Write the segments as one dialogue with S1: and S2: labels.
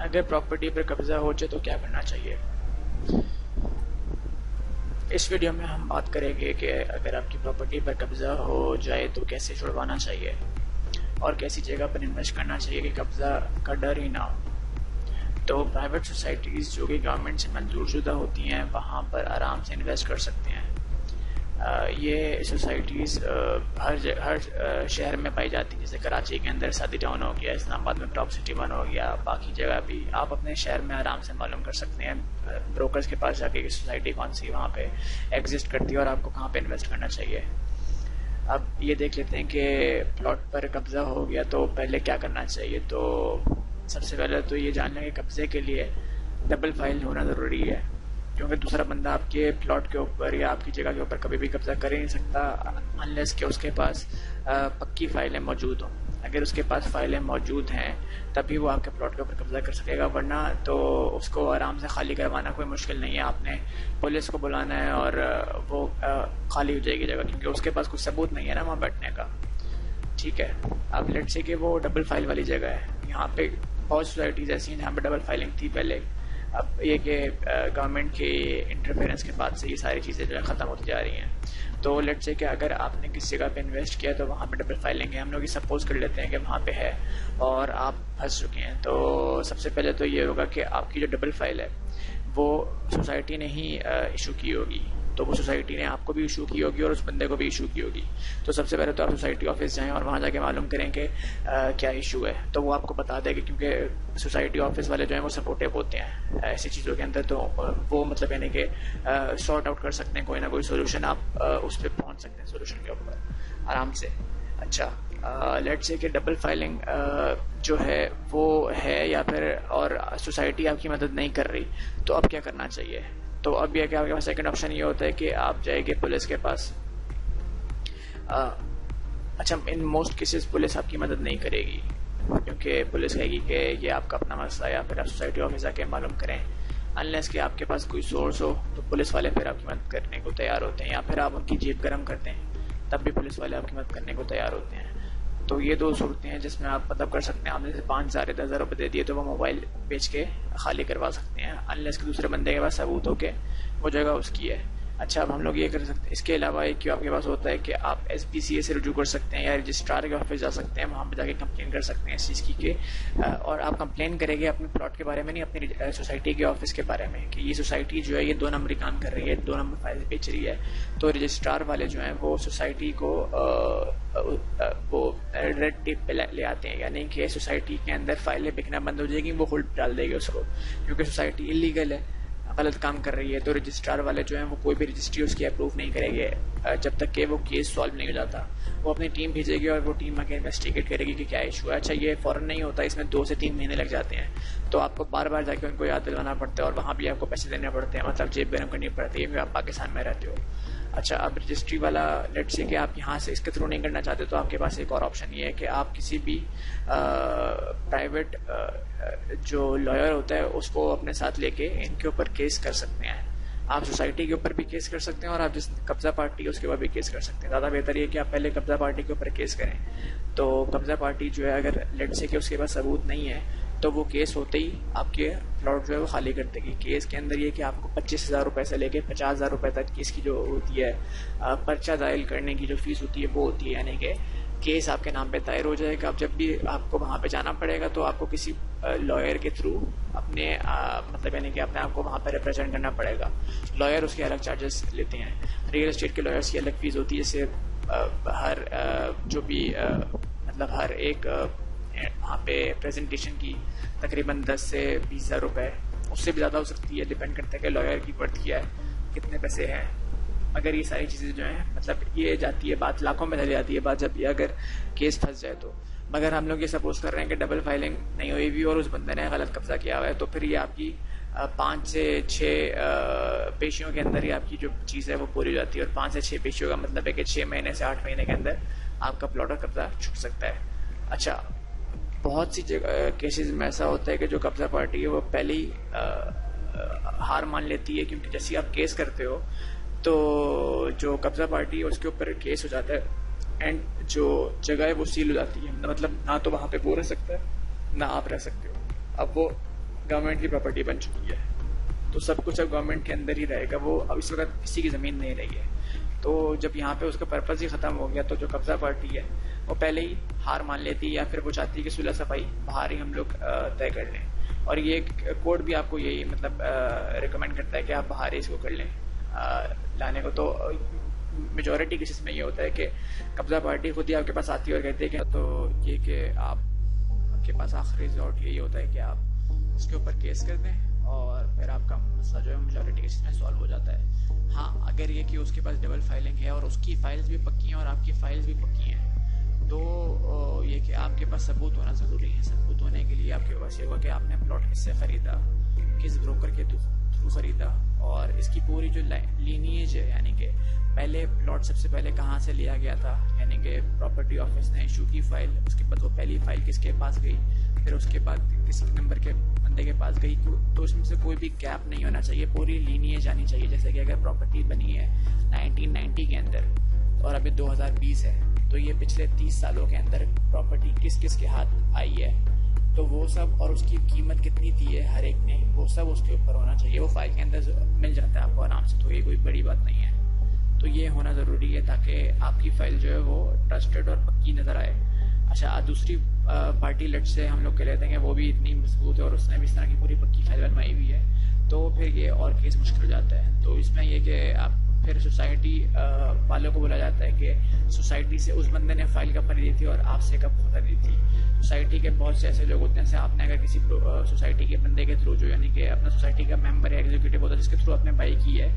S1: अगर प्रॉपर्टी पर कब्जा हो जाए तो क्या करना चाहिए। इस वीडियो में हम बात करेंगे कि अगर आपकी प्रॉपर्टी पर कब्जा हो जाए तो कैसे छुड़वाना चाहिए और कैसी जगह पर इन्वेस्ट करना चाहिए कि कब्जा का डर ही ना हो। तो प्राइवेट सोसाइटीज़ जो कि गवर्नमेंट से मंजूर शुदा होती हैं वहाँ पर आराम से इन्वेस्ट कर सकते हैं। ये सोसाइटीज़ हर शहर में पाई जाती है, जैसे कराची के अंदर सादी टाउन हो गया, इस्लामाबाद में टॉप सिटी वन हो गया, बाकी जगह भी आप अपने शहर में आराम से मालूम कर सकते हैं ब्रोकर्स के पास जाके कि सोसाइटी कौन सी वहाँ पे एग्जिस्ट करती है और आपको कहाँ पे इन्वेस्ट करना चाहिए। अब ये देख लेते हैं कि प्लॉट पर कब्जा हो गया तो पहले क्या करना चाहिए। तो सबसे पहले तो ये जान लें कि कब्जे के लिए डबल फाइल होना ज़रूरी है, क्योंकि दूसरा बंदा आपके प्लॉट के ऊपर या आपकी जगह के ऊपर कभी भी कब्जा कर ही नहीं सकता अनलेस कि उसके पास पक्की फाइलें मौजूद हों। अगर उसके पास फाइलें मौजूद हैं तभी वो आपके प्लॉट के ऊपर कब्जा कर सकेगा, वरना तो उसको आराम से खाली करवाना कोई मुश्किल नहीं है। आपने पुलिस को बुलाना है और वो खाली हो जाएगी जगह, क्योंकि उसके पास कुछ सबूत नहीं है ना वहाँ बैठने का। ठीक है, अब लेट्स से कि वो डबल फाइल वाली जगह है। यहाँ पे बहुत सोसाइटीज़ ऐसी हैं जहाँ पे डबल फाइलिंग थी पहले। अब ये कि गवर्नमेंट के इंटरफेरेंस के बाद से ये सारी चीज़ें जो है ख़त्म होती जा रही हैं। तो लेट्स से कि अगर आपने किसी जगह पे इन्वेस्ट किया तो वहाँ पे डबल फाइलिंग है, हम लोग ये सपोज कर लेते हैं कि वहाँ पे है और आप फंस चुके हैं। तो सबसे पहले तो ये होगा कि आपकी जो डबल फाइल है वो सोसाइटी ने ही इशू की होगी, तो वो सोसाइटी ने आपको भी इशू की होगी और उस बंदे को भी इशू की होगी। तो सबसे पहले तो आप सोसाइटी ऑफिस जाएं और वहाँ जाके मालूम करें कि क्या इशू है, तो वो आपको बता देगी, क्योंकि सोसाइटी ऑफिस वाले जो हैं वो सपोर्टिव होते हैं ऐसी चीज़ों के अंदर। तो वो मतलब यानी कि सॉर्ट आउट कर सकते हैं कोई ना कोई सोल्यूशन, आप उस पर पहुँच सकते हैं सोल्यूशन के ऊपर आराम से। अच्छा, लेट्स से कि डबल फाइलिंग जो है वो है या फिर और सोसाइटी आपकी मदद नहीं कर रही, तो अब क्या करना चाहिए। तो अब यह कि आपके पास सेकंड ऑप्शन ये होता है कि आप जाएंगे पुलिस के पास। अच्छा, इन मोस्ट केसेस पुलिस आपकी मदद नहीं करेगी, क्योंकि पुलिस कहेगी कि ये आपका अपना मसला है, या फिर आप सोसाइटी ऑफिस जाके मालूम करें। अनलेस कि आपके पास कोई सोर्स हो तो पुलिस वाले फिर आपकी मदद करने को तैयार होते हैं, या फिर आप उनकी जेब गर्म करते हैं तब भी पुलिस वाले आपकी मदद करने को तैयार होते हैं। तो ये दो सूरतें हैं जिसमें आप मतलब कर सकते हैं। आपने जैसे 5,000 या 10,000 रुपये दे दिए तो वो मोबाइल बेच के खाली करवा सकते हैं, अनलेस कि दूसरे बंदे के पास सबूत हो के वो जगह उसकी है। अच्छा, अब हम लोग ये कर सकते हैं। इसके अलावा एक क्यों आपके पास होता है कि आप SPCA से रुजू कर सकते हैं या रजिस्ट्रार के ऑफिस जा सकते हैं, वहाँ पर जाके कंप्लेन कर सकते हैं इस चीज़ की कि और आप कंप्लेन करेंगे अपने प्लॉट के बारे में, नहीं अपनी सोसाइटी के ऑफिस के बारे में, कि ये सोसाइटी जो है ये 2 नंबरी काम कर रही है, 2 नंबर फाइल बेच रही है। तो रजिस्ट्रार वाले जो हैं वो सोसाइटी को वो रेड टेप पे ले आते हैं, यानी कि सोसाइटी के अंदर फाइलें बिकना बंद हो जाएगी, वो होल्ड डाल देगी उसको, क्योंकि सोसाइटी इलीगल है, गलत काम कर रही है। तो रजिस्ट्रार वाले जो हैं वो कोई भी रजिस्ट्री उसकी अप्रूव नहीं करेंगे जब तक कि वो केस सॉल्व नहीं हो जाता। वो अपनी टीम भेजेगी और वो टीम आके इन्वेस्टिगेट करेगी कि क्या इशू है। अच्छा, ये फ़ौरन नहीं होता, इसमें 2 से 3 महीने लग जाते हैं, तो आपको बार बार जाके उनको याद दिलवाना पड़ता है और वहाँ भी आपको पैसे देने पड़ते हैं, मतलब जेब गर्म करनी पड़ती है, क्योंकि आप पाकिस्तान में रहते हो। अच्छा, अब रजिस्ट्री वाला लेट्स से कि आप यहाँ से इसके थ्रू नहीं करना चाहते, तो आपके पास एक और ऑप्शन ये है कि आप किसी भी प्राइवेट जो लॉयर होता है उसको अपने साथ लेके इनके ऊपर केस कर सकते हैं। आप सोसाइटी के ऊपर भी केस कर सकते हैं और आप जिस कब्जा पार्टी है उसके ऊपर भी केस कर सकते हैं। ज़्यादा बेहतर ये कि आप पहले कब्जा पार्टी के ऊपर केस करें। तो कब्जा पार्टी जो है अगर लेट्स से कि उसके पास सबूत नहीं है तो वो केस होते ही आपके प्लॉट जो है वो खाली कर देगी। केस के अंदर ये कि आपको 25,000 रुपये से लेके 50,000 रुपये तक केस की जो होती है पर्चा दायर करने की जो फीस होती है वो होती है, यानी कि केस आपके नाम पे दायर हो जाएगा। अब जब भी आपको वहाँ पे जाना पड़ेगा तो आपको किसी लॉयर के थ्रू अपने मतलब यानी कि अपने आप को वहाँ पर रिप्रेजेंट करना पड़ेगा। लॉयर उसके अलग चार्जेस लेते हैं, रियल एस्टेट के लॉयर्स की अलग फीस होती है। जैसे हर जो भी मतलब हर एक वहाँ पे प्रेजेंटेशन की तकरीबन 10 से 20,000 रुपये, उससे भी ज़्यादा हो सकती है, डिपेंड करता है कि लॉयर की वर्थ क्या है, कितने पैसे हैं। अगर ये सारी चीज़ें जो हैं मतलब ये जाती है बात लाखों में चली जाती है बात जब ये अगर केस फंस जाए तो। मगर हम लोग ये सपोज कर रहे हैं कि डबल फाइलिंग नहीं हुई भी और उस बंदे ने गलत कब्जा किया हुआ है, तो फिर ये आपकी 5 से 6 पेशियों के अंदर ही आपकी जो चीज़ है वो पूरी हो जाती है। और 5 से 6 पेशियों का मतलब है कि 6 महीने से 8 महीने के अंदर आपका प्लॉट का कब्जा छूट सकता है। अच्छा, बहुत सी जगह केसेस में ऐसा होता है कि जो कब्जा पार्टी है वो पहले ही हार मान लेती है, क्योंकि जैसे आप केस करते हो तो जो कब्जा पार्टी है उसके ऊपर केस हो जाता है एंड जो जगह है वो सील हो जाती है, मतलब ना तो वहाँ पे वो रह सकता है ना आप रह सकते हो। अब वो गवर्नमेंट की प्रॉपर्टी बन चुकी है, तो सब कुछ अब गवर्नमेंट के अंदर ही रहेगा। वो अब इस वक्त किसी की ज़मीन नहीं रही है। तो जब यहाँ पे उसका पर्पज़ ही ख़त्म हो गया, तो जो कब्ज़ा पार्टी है वो पहले ही हार मान लेती है, या फिर वो चाहती है कि सुलह सफाई बाहर ही हम लोग तय कर लें। और ये कोड भी आपको यही मतलब रिकमेंड करता है कि आप बाहर ही इसको कर लें लाने को। तो मेजॉरिटी केसेस में ये होता है कि कब्ज़ा पार्टी खुद ही आपके पास आती है और कहती है कि तो ये कि आपके पास आखिरी रिजॉर्ट यही होता है कि आप उसके ऊपर केस कर दें और फिर आपका मसला जो है मेजॉरिटी केसेस में सॉल्व हो जाता है। हाँ, अगर ये कि उसके पास डबल फाइलिंग है और उसकी फाइल्स भी पक्की हैं और आपकी फाइल्स भी पक्की हैं, तो ये कि आपके पास सबूत होना ज़रूरी है। सबूत होने के लिए आपके पास ये होगा कि आपने प्लॉट किससे ख़रीदा, किस ब्रोकर के थ्रू ख़रीदा, और इसकी पूरी जो लीनिएज है, यानी कि पहले प्लॉट सबसे पहले कहाँ से लिया गया था, यानी कि प्रॉपर्टी ऑफिस ने इशू की फाइल, उसके बाद वो पहली फाइल किसके पास गई, फिर उसके बाद किस नंबर के बंदे के पास गई। तो इसमें से कोई भी गैप नहीं होना चाहिए, पूरी लीनिएज आनी चाहिए। जैसे कि अगर प्रॉपर्टी बनी है 1990 के अंदर और अभी 2020 है, तो ये पिछले 30 सालों के अंदर प्रॉपर्टी किस किस के हाथ आई है, तो वो सब, और उसकी कीमत कितनी दी है हर एक ने, वो सब उसके ऊपर होना चाहिए। वो फाइल के अंदर मिल जाता है आपको आराम से, तो ये कोई बड़ी बात नहीं है। तो ये होना ज़रूरी है ताकि आपकी फ़ाइल जो है वो ट्रस्टेड और पक्की नज़र आए। अच्छा, दूसरी पार्टी लेट से हम लोग कह लेते हैं कि वो भी इतनी मजबूत है और उसने भी इस तरह की पूरी पक्की फाइल बनवाई हुई है, तो फिर ये और केस मुश्किल हो जाता है। तो इसमें ये कि आप फिर सोसाइटी वालों को बोला जाता है कि सोसाइटी से उस बंदे ने फाइल कब खरीदी थी और आपसे कब खरीदी थी। सोसाइटी के बहुत से ऐसे लोग होते हैं, जैसे आपने अगर किसी सोसाइटी के बंदे के थ्रू, जो यानी कि अपना सोसाइटी का मेंबर या एग्जीक्यूटिव होता है जिसके थ्रू आपने बाई की है,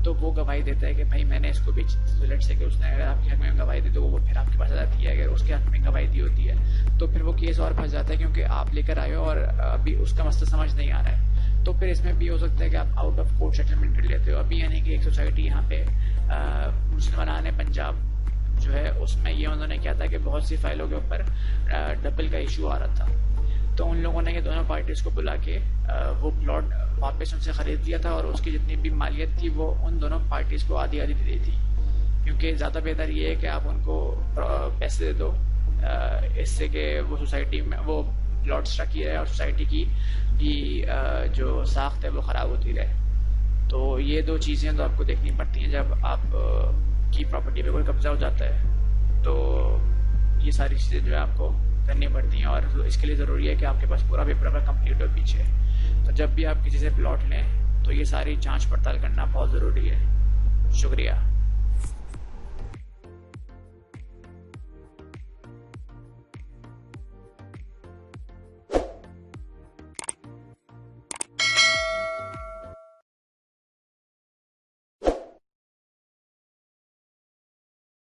S1: तो वो गवाही देता है कि भाई मैंने इसको बेची। तो लेट से कि उसने अगर आपके हक में गवाही दी तो वो फिर आपके पास आ जाती है। अगर उसके हक में गवाही दी होती है तो फिर वो केस और फंस जाता है, क्योंकि आप लेकर आए हो और अभी उसका मसला समझ नहीं आ रहा है। तो फिर इसमें भी हो सकता है कि आप आउट ऑफ कोर्ट सेटलमेंट कर लेते हो। अभी यानी कि एक सोसाइटी यहाँ पे मुसलमान पंजाब जो है, उसमें ये उन्होंने किया था कि बहुत सी फाइलों के ऊपर डबल का इशू आ रहा था, तो उन लोगों ने ये दोनों पार्टीज़ को बुला के वो प्लॉट वापस उनसे ख़रीद लिया था और उसकी जितनी भी मालियत थी वो उन दोनों पार्टीज़ को आधी आधी दे दी थी। क्योंकि ज़्यादा बेहतर ये है कि आप उनको पैसे दे दो, इससे कि वो सोसाइटी में वो प्लॉट स्ट्रकी रहे और सोसाइटी की जो साख्त है वो ख़राब होती रहे। तो ये दो चीज़ें तो आपको देखनी पड़ती हैं जब आप की प्रॉपर्टी पे कोई कब्जा हो जाता है, तो ये सारी चीज़ें जो है आपको करनी पड़ती हैं। और इसके लिए ज़रूरी है कि आपके पास पूरा पेपर कंप्लीट हो पीछे। तो जब भी आप किसी से प्लॉट लें तो ये सारी जांच पड़ताल करना बहुत ज़रूरी है। शुक्रिया।